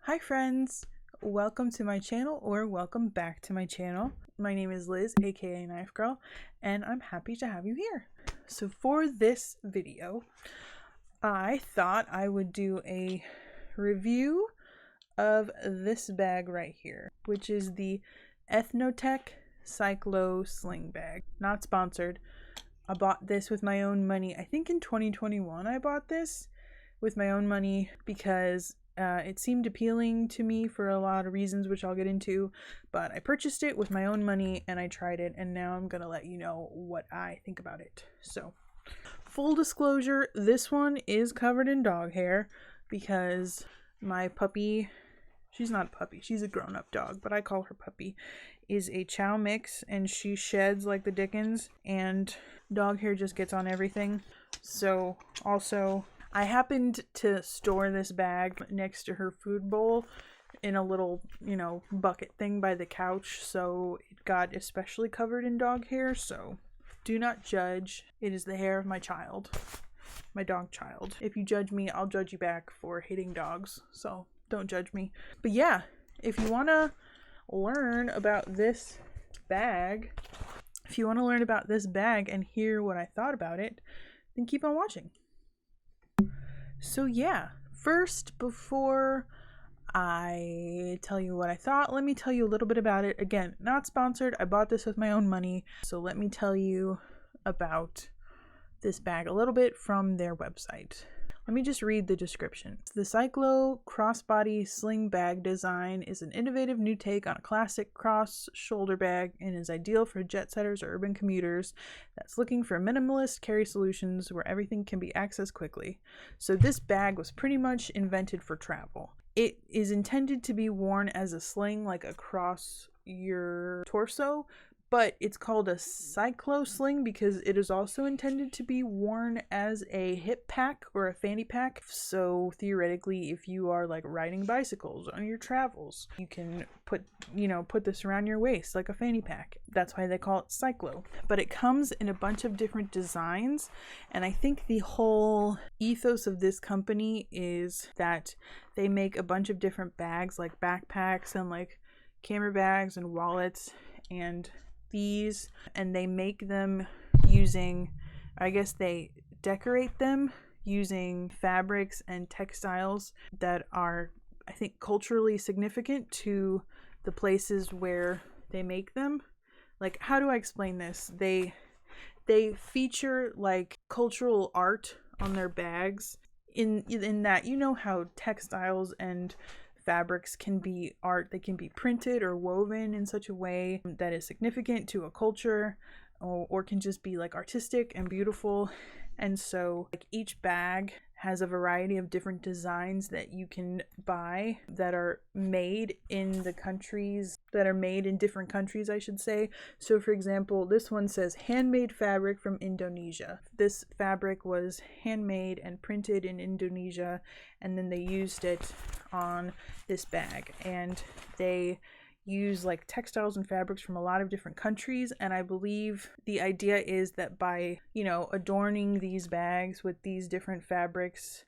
Hi friends, welcome to my channel or welcome back to my channel. My name is Liz, aka Knife Girl, and I'm happy to have you here. So for this video, I thought I would do a review of this bag right here, which is the Ethnotek Cyclo Sling bag. Not sponsored. I bought this with my own money. I think in 2021 I bought this with my own money because it seemed appealing to me for a lot of reasons, which I'll get into, but I purchased it with my own money and I tried it, and now I'm going to let you know what I think about it. So, full disclosure, this one is covered in dog hair because my puppy, she's not a puppy, she's a grown-up dog, but I call her puppy, is a chow mix, and she sheds like the dickens, and dog hair just gets on everything. So, also, I happened to store this bag next to her food bowl in a little, bucket thing by the couch, so it got especially covered in dog hair, so do not judge. It is the hair of my child, my dog child. If you judge me, I'll judge you back for hating dogs, so don't judge me. But yeah, if you want to learn about this bag, and hear what I thought about it, then keep on watching. So yeah, first, before I tell you what I thought, let me tell you a little bit about it. Again, not sponsored. I bought this with my own money. So let me tell you about this bag a little bit from their website. Let me just read the description. The Cyclo crossbody sling bag design is an innovative new take on a classic cross-shoulder bag and is ideal for jet setters or urban commuters that's looking for minimalist carry solutions where everything can be accessed quickly. So this bag was pretty much invented for travel. It is intended to be worn as a sling, like across your torso, but it's called a cyclo sling because it is also intended to be worn as a hip pack or a fanny pack. So theoretically, if you are like riding bicycles on your travels, you can put this around your waist like a fanny pack. That's why they call it cyclo. But it comes in a bunch of different designs, and I think the whole ethos of this company is that they make a bunch of different bags, like backpacks and like camera bags and wallets and these, and they make them using, I guess they decorate them using fabrics and textiles that are, I think, culturally significant to the places where they make them. Like, how do I explain this? They feature like cultural art on their bags in that, you know how textiles and fabrics can be art. They can be printed or woven in such a way that is significant to a culture, or can just be like artistic and beautiful. And so like each bag has a variety of different designs that you can buy that are made in different countries, I should say. So for example, this one says handmade fabric from Indonesia. This fabric was handmade and printed in Indonesia, and then they used it on this bag, and they use like textiles and fabrics from a lot of different countries. And I believe the idea is that by adorning these bags with these different fabrics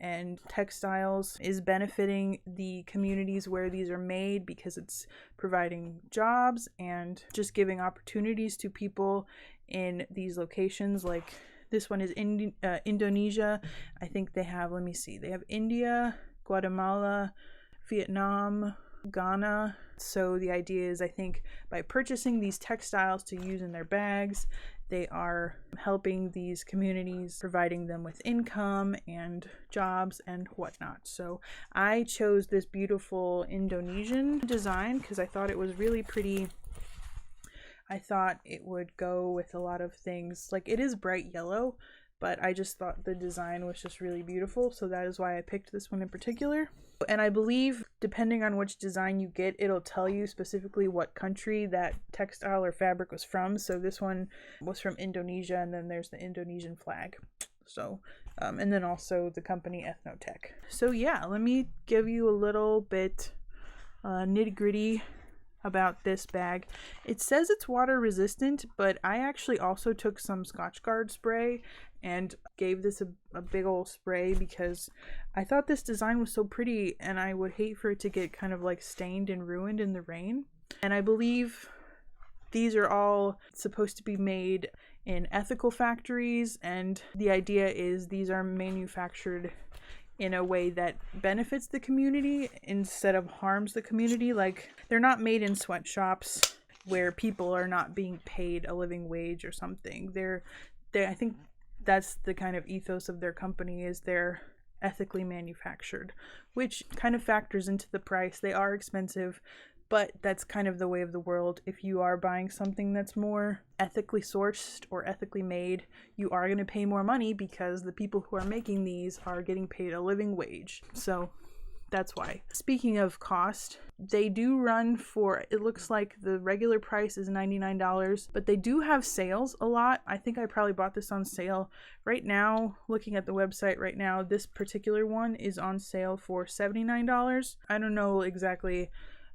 and textiles is benefiting the communities where these are made, because it's providing jobs and just giving opportunities to people in these locations. Like this one is in Indonesia. I think they have, let me see, they have India, Guatemala, Vietnam, Ghana. So the idea is, I think, by purchasing these textiles to use in their bags, they are helping these communities, providing them with income and jobs and whatnot. So I chose this beautiful Indonesian design because I thought it was really pretty. I thought it would go with a lot of things. Like, it is bright yellow, but I just thought the design was just really beautiful, so that is why I picked this one in particular. And I believe depending on which design you get, it'll tell you specifically what country that textile or fabric was from. So this one was from Indonesia, and then there's the Indonesian flag. So and then also the company Ethnotek. So yeah, let me give you a little bit nitty-gritty about this bag. It says it's water resistant, but I actually also took some Scotchgard spray and gave this a big old spray because I thought this design was so pretty and I would hate for it to get kind of like stained and ruined in the rain. And I believe these are all supposed to be made in ethical factories, and the idea is these are manufactured in a way that benefits the community instead of harms the community. Like, they're not made in sweatshops where people are not being paid a living wage or something. I think that's the kind of ethos of their company, is they're ethically manufactured, which kind of factors into the price. They are expensive, but that's kind of the way of the world. If you are buying something that's more ethically sourced or ethically made, you are going to pay more money because the people who are making these are getting paid a living wage. So that's why. Speaking of cost, they do run for, it looks like the regular price is $99, but they do have sales a lot. I think I probably bought this on sale. Right now, looking at the website right now, this particular one is on sale for $79. I don't know exactly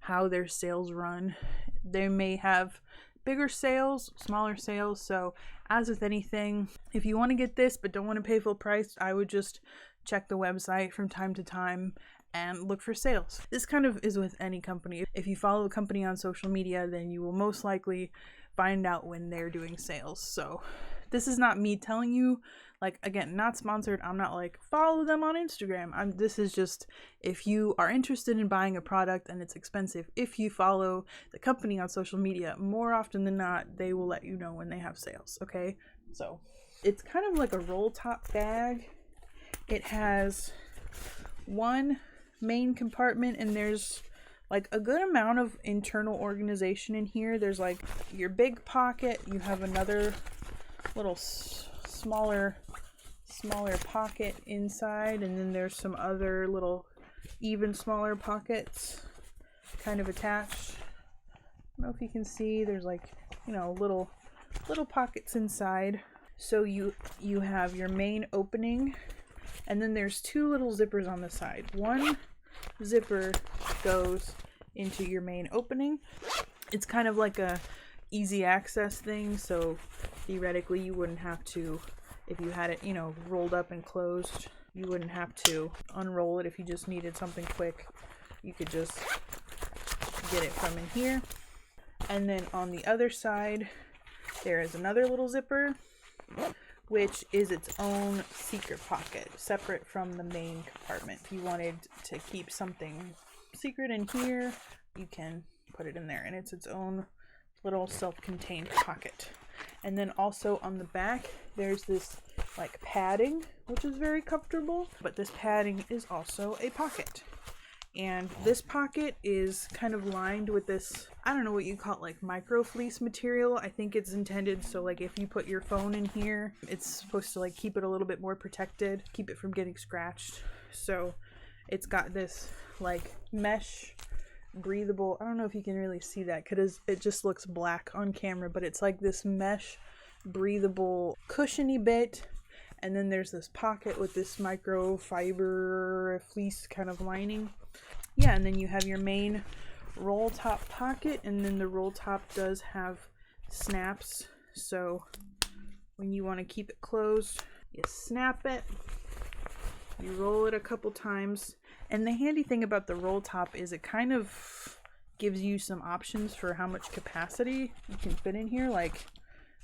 how their sales run. They may have bigger sales, smaller sales. So as with anything, if you want to get this but don't want to pay full price, I would just check the website from time to time and look for sales. This kind of is with any company. If you follow a company on social media, then you will most likely find out when they're doing sales. So this is not me telling you, like, again, not sponsored. I'm not like, follow them on Instagram. This is just, if you are interested in buying a product and it's expensive, if you follow the company on social media, more often than not, they will let you know when they have sales, okay? So it's kind of like a roll top bag. It has one main compartment and there's like a good amount of internal organization in here. There's like your big pocket, you have another little smaller pocket inside, and then there's some other little even smaller pockets kind of attached. I don't know if you can see, there's like, you know, little pockets inside. So you have your main opening, and then there's two little zippers on the side. One zipper goes into your main opening. It's kind of like a easy access thing, so theoretically you wouldn't have to, if you had it, you know, rolled up and closed, you wouldn't have to unroll it if you just needed something quick. You could just get it from in here. And then on the other side, there is another little zipper, which is its own secret pocket, separate from the main compartment. If you wanted to keep something secret in here, you can put it in there, and it's its own little self-contained pocket. And then also on the back, there's this like padding, which is very comfortable, but this padding is also a pocket. And this pocket is kind of lined with this, I don't know what you call it, like micro fleece material. I think it's intended so like if you put your phone in here, it's supposed to like keep it a little bit more protected, keep it from getting scratched. So it's got this like mesh breathable, I don't know if you can really see that because it just looks black on camera, but it's like this mesh breathable cushiony bit, and then there's this pocket with this microfiber fleece kind of lining. Yeah, and then you have your main roll top pocket, and then the roll top does have snaps, so when you want to keep it closed, you snap it, you roll it a couple times. And the handy thing about the roll top is it kind of gives you some options for how much capacity you can fit in here. Like,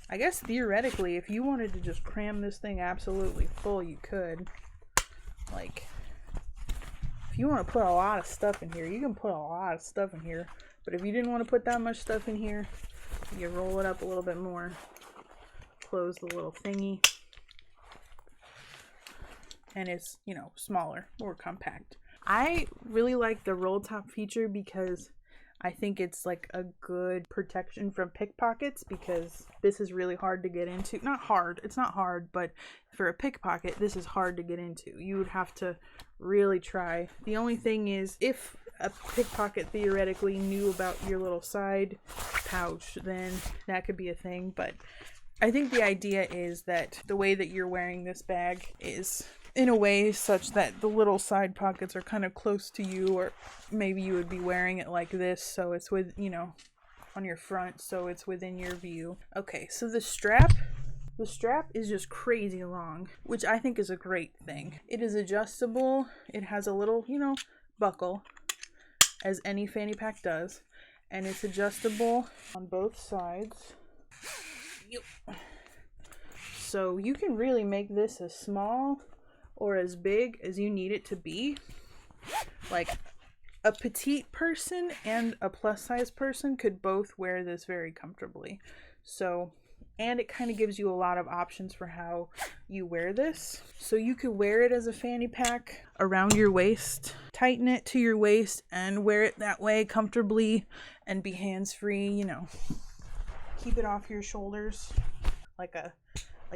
I guess theoretically, if you wanted to just cram this thing absolutely full, you could. Like, if you want to put a lot of stuff in here, you can put a lot of stuff in here. But if you didn't want to put that much stuff in here, you roll it up a little bit more, close the little thingy, and it's, you know, smaller, more compact. I really like the roll top feature because I think it's like a good protection from pickpockets, because this is really hard to get into. Not hard, it's not hard, but for a pickpocket, this is hard to get into. You would have to really try. The only thing is, if a pickpocket theoretically knew about your little side pouch, then that could be a thing. But I think the idea is that the way that you're wearing this bag is in a way such that the little side pockets are kind of close to you, or maybe you would be wearing it like this, so it's with, you know, on your front, so it's within your view. Okay, so the strap is just crazy long, which I think is a great thing. It is adjustable. It has a little, you know, buckle, as any fanny pack does, and it's adjustable on both sides. Yep. So you can really make this as small or as big as you need it to be. Like, a petite person and a plus size person could both wear this very comfortably. So, and it kind of gives you a lot of options for how you wear this. So you could wear it as a fanny pack around your waist, tighten it to your waist, and wear it that way comfortably and be hands-free, you know. Keep it off your shoulders like a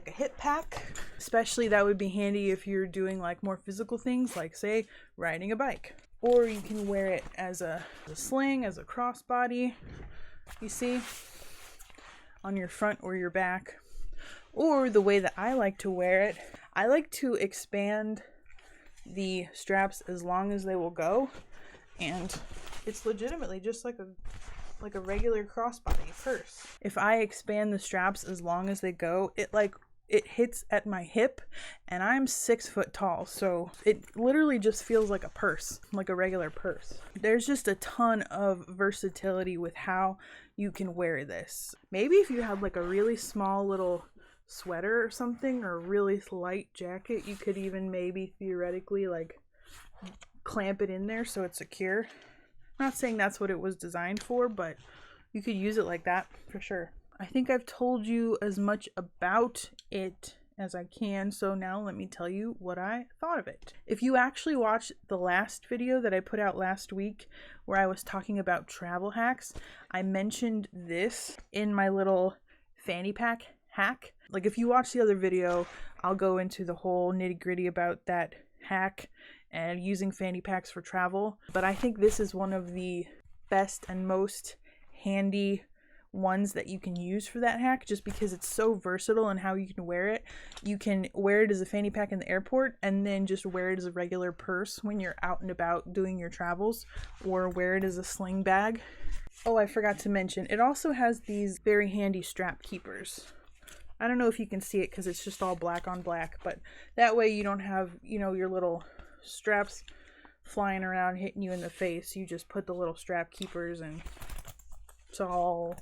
hip pack. Especially that would be handy if you're doing like more physical things, like say riding a bike. Or you can wear it as a sling, as a crossbody, you see, on your front or your back. Or the way that I like to wear it, I like to expand the straps as long as they will go, and it's legitimately just like a regular crossbody purse. If I expand the straps as long as they go, it hits at my hip, and I'm 6 foot tall, so it literally just feels like a purse, like a regular purse. There's just a ton of versatility with how you can wear this. Maybe if you had like a really small little sweater or something, or a really light jacket, you could even maybe theoretically like clamp it in there so it's secure. Not saying that's what it was designed for, but you could use it like that for sure. I think I've told you as much about it as I can, so now let me tell you what I thought of it. If you actually watched the last video that I put out last week where I was talking about travel hacks, I mentioned this in my little fanny pack hack. Like, if you watch the other video, I'll go into the whole nitty-gritty about that hack and using fanny packs for travel, but I think this is one of the best and most handy ones that you can use for that hack, just because it's so versatile in how you can wear it. You can wear it as a fanny pack in the airport, and then just wear it as a regular purse when you're out and about doing your travels, or wear it as a sling bag. Oh, I forgot to mention, it also has these very handy strap keepers. I don't know if you can see it because it's just all black on black, but that way you don't have, you know, your little straps flying around hitting you in the face. You just put the little strap keepers and it's all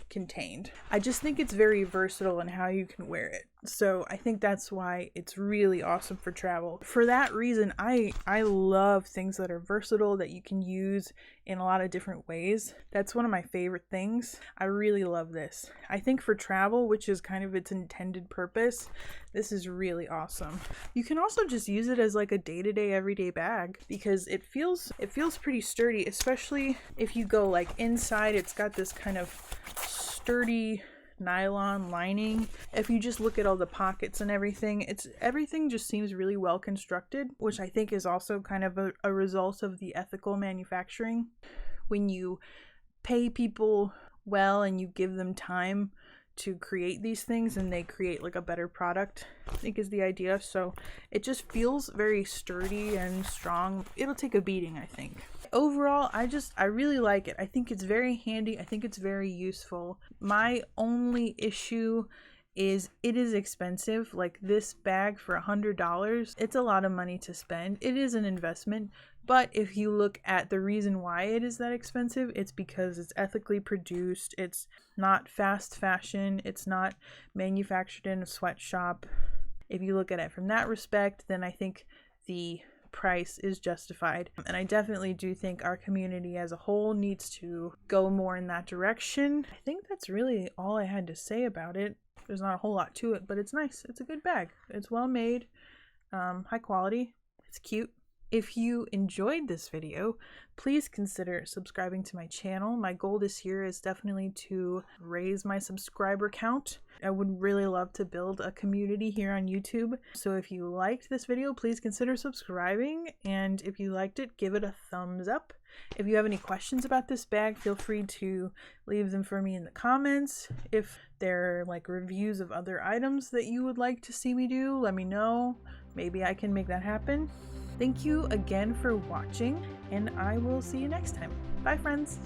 contained. I just think it's very versatile in how you can wear it. So I think that's why it's really awesome for travel. For that reason, I love things that are versatile, that you can use in a lot of different ways. That's one of my favorite things. I really love this. I think for travel, which is kind of its intended purpose, this is really awesome. You can also just use it as like a day-to-day everyday bag, because it feels pretty sturdy, especially if you go like inside. It's got this kind of sturdy nylon lining. If you just look at all the pockets and everything, everything just seems really well constructed, which I think is also kind of a result of the ethical manufacturing. When you pay people well and you give them time to create these things, and they create like a better product, I think is the idea. So it just feels very sturdy and strong. It'll take a beating, I think. Overall, I really like it. I think it's very handy. I think it's very useful. My only issue is it is expensive. Like, this bag for $100, it's a lot of money to spend. It is an investment, but if you look at the reason why it is that expensive, it's because it's ethically produced. It's not fast fashion. It's not manufactured in a sweatshop. If you look at it from that respect, then I think the price is justified. And I definitely do think our community as a whole needs to go more in that direction. I think that's really all I had to say about it. There's not a whole lot to it, but it's nice. It's a good bag. It's well made, high quality. It's cute. If you enjoyed this video, please consider subscribing to my channel. My goal this year is definitely to raise my subscriber count. I would really love to build a community here on YouTube. So if you liked this video, please consider subscribing. And if you liked it, give it a thumbs up. If you have any questions about this bag, feel free to leave them for me in the comments. If there are like reviews of other items that you would like to see me do, let me know. maybe I can make that happen. Thank you again for watching, and I will see you next time. Bye, friends.